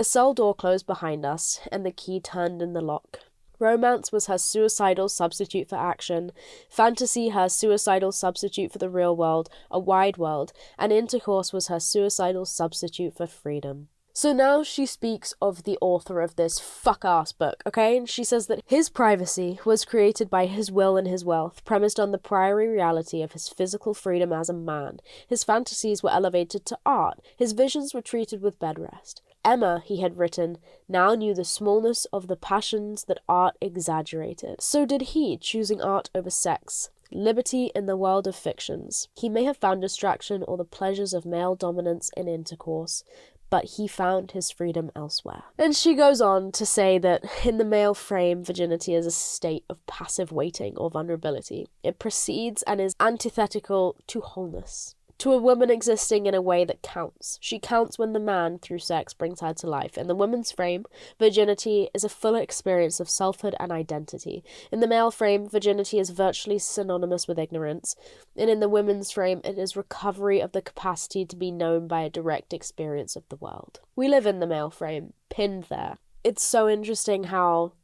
The cell door closed behind us, and the key turned in the lock. Romance was her suicidal substitute for action, fantasy her suicidal substitute for the real world, a wide world, and intercourse was her suicidal substitute for freedom. So now she speaks of the author of this fuck-ass book, okay? And she says that his privacy was created by his will and his wealth, premised on the priori reality of his physical freedom as a man. His fantasies were elevated to art. His visions were treated with bed rest. Emma, he had written, now knew the smallness of the passions that art exaggerated. So did he, choosing art over sex. Liberty in the world of fictions. He may have found distraction or the pleasures of male dominance in intercourse, but he found his freedom elsewhere. And she goes on to say that in the male frame, virginity is a state of passive waiting or vulnerability. It precedes and is antithetical to wholeness, to a woman existing in a way that counts. She counts when the man, through sex, brings her to life. In the woman's frame, virginity is a full experience of selfhood and identity. In the male frame, virginity is virtually synonymous with ignorance. And in the women's frame, it is recovery of the capacity to be known by a direct experience of the world. We live in the male frame, pinned there. It's so interesting how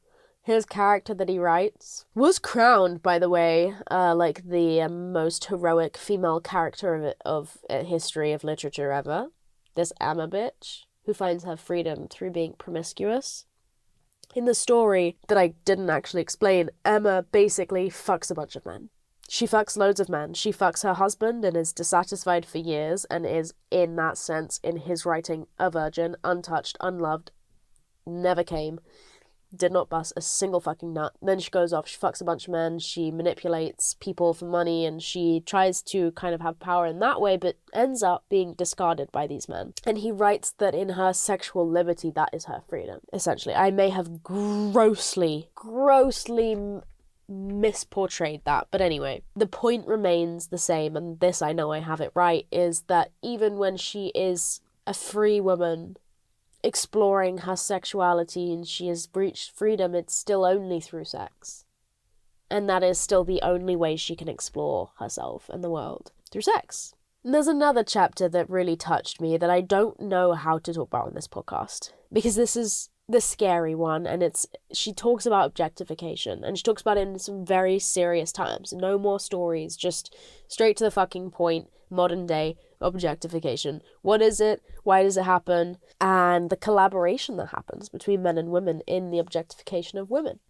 his character that he writes was crowned, by the way, like the most heroic female character of history of literature ever. This Emma bitch, who finds her freedom through being promiscuous. In the story that I didn't actually explain, Emma basically fucks a bunch of men. She fucks loads of men. She fucks her husband and is dissatisfied for years and is, in that sense, in his writing, a virgin, untouched, unloved, never came. Did not bust a single fucking nut. Then she goes off, she fucks a bunch of men, she manipulates people for money, and she tries to kind of have power in that way, but ends up being discarded by these men. And he writes that in her sexual liberty, that is her freedom, essentially. I may have grossly misportrayed that, but anyway, the point remains the same, and this I know I have it right, is that even when she is a free woman, exploring her sexuality and she has reached freedom, it's still only through sex. And that is still the only way she can explore herself and the world, through sex. And there's another chapter that really touched me that I don't know how to talk about on this podcast, because this is the scary one, and she talks about objectification, and she talks about it in some very serious terms. No more stories, just straight to the fucking point, modern day objectification. What is it? Why does it happen? And the collaboration that happens between men and women in the objectification of women.